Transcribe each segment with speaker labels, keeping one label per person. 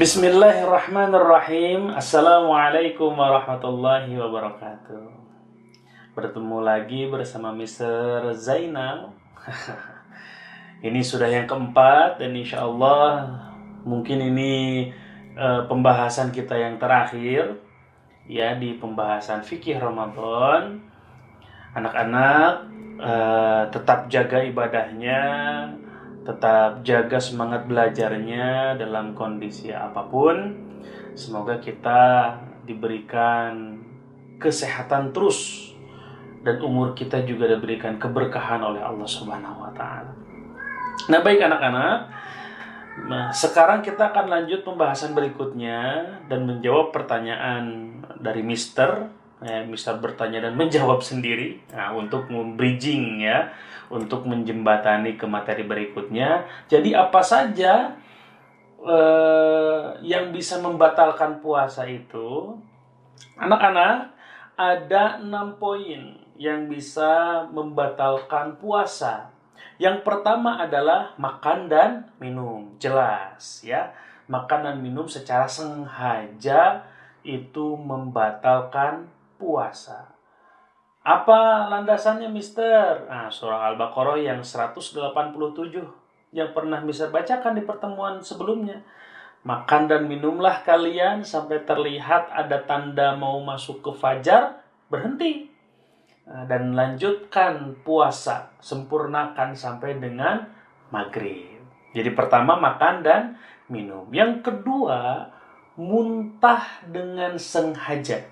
Speaker 1: Bismillahirrahmanirrahim. Assalamualaikum warahmatullahi wabarakatuh. Bertemu lagi bersama Mr. Zainal. Ini sudah yang keempat dan insya Allah mungkin ini pembahasan kita yang terakhir ya di pembahasan fikih Ramadan. Anak-anak tetap jaga ibadahnya, tetap jaga semangat belajarnya dalam kondisi apapun. Semoga kita diberikan kesehatan terus dan umur kita juga diberikan keberkahan oleh Allah Subhanahu wa taala. Nah, baik anak-anak. Nah, sekarang kita akan lanjut pembahasan berikutnya dan menjawab pertanyaan dari Mister. Mister bertanya dan menjawab sendiri. Nah, untuk bridging ya, untuk menjembatani ke materi berikutnya. Jadi apa saja yang bisa membatalkan puasa itu? Anak-anak, ada 6 poin yang bisa membatalkan puasa. Yang pertama adalah makan dan minum. Jelas ya, makan dan minum secara sengaja itu membatalkan puasa. Apa landasannya, Mister? Nah, surah Al-Baqarah yang 187 yang pernah Mister bacakan di pertemuan sebelumnya. Makan dan minumlah kalian sampai terlihat ada tanda mau masuk ke fajar, berhenti. Dan lanjutkan puasa, sempurnakan sampai dengan maghrib. Jadi pertama makan dan minum. Yang kedua, muntah dengan sengaja.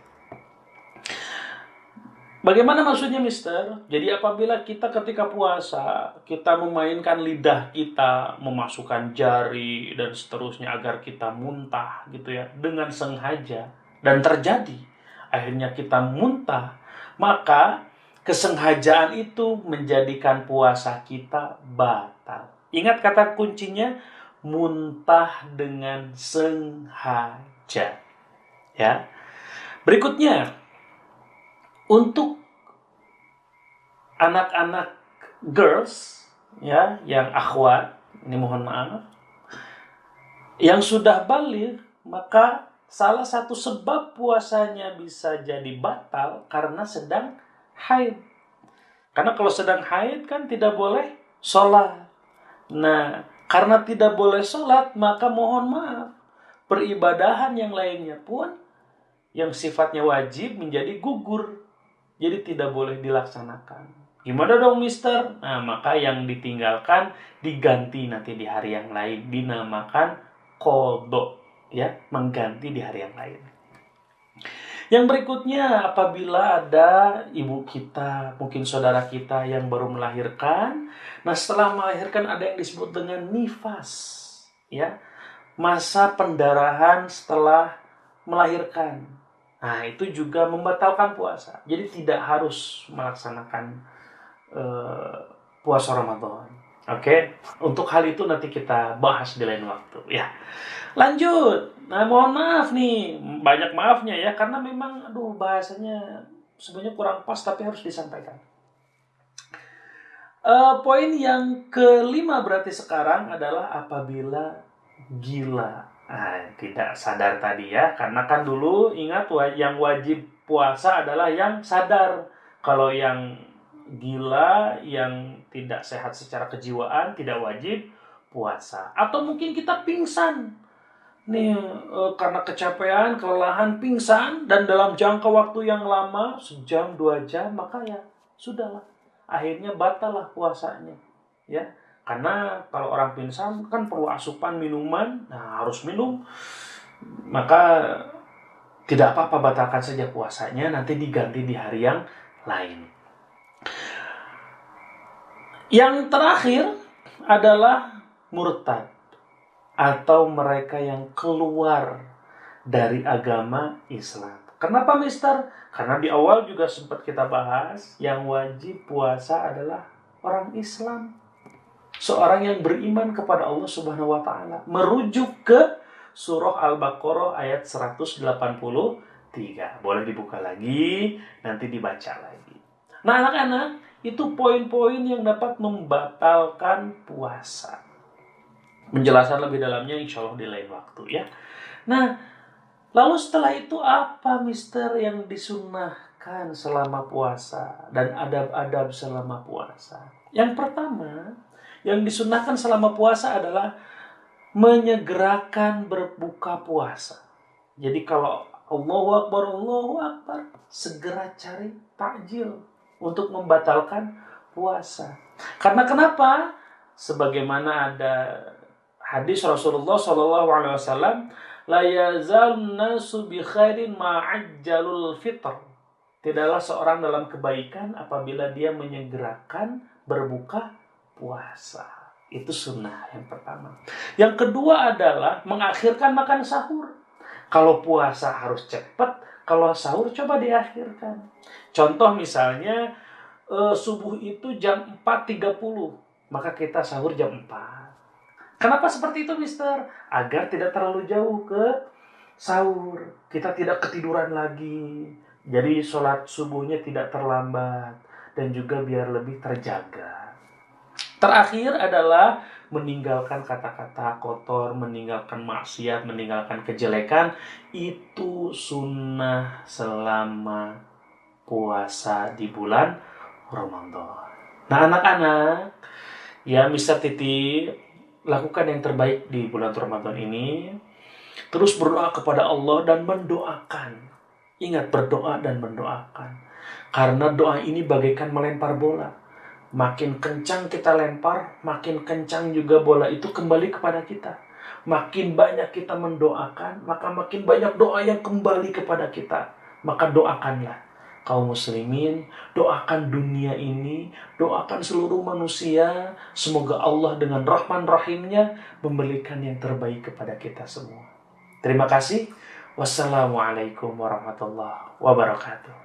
Speaker 1: Bagaimana maksudnya, Mister? Jadi apabila kita ketika puasa, kita memainkan lidah kita, memasukkan jari dan seterusnya agar kita muntah gitu ya, dengan sengaja dan terjadi, akhirnya kita muntah, maka kesengajaan itu menjadikan puasa kita batal. Ingat kata kuncinya, muntah dengan sengaja. Ya. Berikutnya, untuk anak-anak girls ya, yang akhwat, ini mohon maaf, yang sudah baligh, maka salah satu sebab puasanya bisa jadi batal karena sedang haid. Karena kalau sedang haid kan tidak boleh sholat. Nah, karena tidak boleh sholat, maka mohon maaf, peribadahan yang lainnya pun yang sifatnya wajib menjadi gugur. Jadi tidak boleh dilaksanakan. Gimana dong, Mister? Nah, maka yang ditinggalkan diganti nanti di hari yang lain. Dinamakan qadha, ya, mengganti di hari yang lain. Yang berikutnya, apabila ada ibu kita, mungkin saudara kita yang baru melahirkan. Nah, setelah melahirkan ada yang disebut dengan nifas, ya, masa pendarahan setelah melahirkan. Nah, itu juga membatalkan puasa. Jadi tidak harus melaksanakan puasa Ramadan. Oke, untuk hal itu nanti kita bahas di lain waktu. Ya, lanjut. Nah, mohon maaf nih, banyak maafnya ya, karena memang, bahasanya sebenarnya kurang pas, tapi harus disampaikan. Poin yang kelima berarti sekarang adalah apabila gila. Tidak sadar tadi ya, karena kan dulu ingat yang wajib puasa adalah yang sadar. Kalau yang gila, yang tidak sehat secara kejiwaan, tidak wajib puasa. Atau mungkin kita pingsan nih, karena kecapean, kelelahan, pingsan, dan dalam jangka waktu yang lama, sejam, 2 jam, maka ya sudahlah, akhirnya batal lah puasanya ya. Karena kalau orang pingsan kan perlu asupan minuman, nah harus minum, maka tidak apa-apa, batalkan saja puasanya, nanti diganti di hari yang lain. Yang terakhir adalah murtad, atau mereka yang keluar dari agama Islam. Kenapa, Mister? Karena di awal juga sempat kita bahas, yang wajib puasa adalah orang Islam. Seorang yang beriman kepada Allah Subhanahu wa taala. Merujuk ke surah Al-Baqarah ayat 183. Boleh dibuka lagi, nanti dibaca lagi. Nah, anak-anak, itu poin-poin yang dapat membatalkan puasa. Menjelaskan lebih dalamnya insya Allah di lain waktu ya. Nah, lalu setelah itu apa Mister yang disunnahkan selama puasa dan adab-adab selama puasa? Yang pertama, yang disunnahkan selama puasa adalah menyegerakan berbuka puasa. Jadi kalau Allahu Akbar, segera cari takjil untuk membatalkan puasa. Karena kenapa? Sebagaimana ada hadis Rasulullah SAW, la yazalun nasu bi khairin ma'ajjalul fitr. Tidaklah seorang dalam kebaikan apabila dia menyegerakan berbuka puasa. Itu sunnah yang pertama. Yang kedua adalah mengakhirkan makan sahur. Kalau puasa harus cepat, kalau sahur coba diakhirkan. Contoh misalnya subuh itu jam 4.30, maka kita sahur jam 4. Kenapa seperti itu, Mister? Agar tidak terlalu jauh ke sahur. Kita tidak ketiduran lagi. Jadi sholat subuhnya tidak terlambat. Dan juga biar lebih terjaga. Terakhir adalah meninggalkan kata-kata kotor, meninggalkan maksiat, meninggalkan kejelekan. Itu sunnah selama puasa di bulan Ramadan. Nah anak-anak, ya Mister Titi, lakukan yang terbaik di bulan Ramadan ini. Terus berdoa kepada Allah dan mendoakan. Ingat, berdoa dan mendoakan. Karena doa ini bagaikan melempar bola. Makin kencang kita lempar, makin kencang juga bola itu kembali kepada kita. Makin banyak kita mendoakan, maka makin banyak doa yang kembali kepada kita. Maka doakanlah kaum muslimin, doakan dunia ini, doakan seluruh manusia. Semoga Allah dengan Rahman Rahimnya memberikan yang terbaik kepada kita semua. Terima kasih. Wassalamualaikum warahmatullahi wabarakatuh.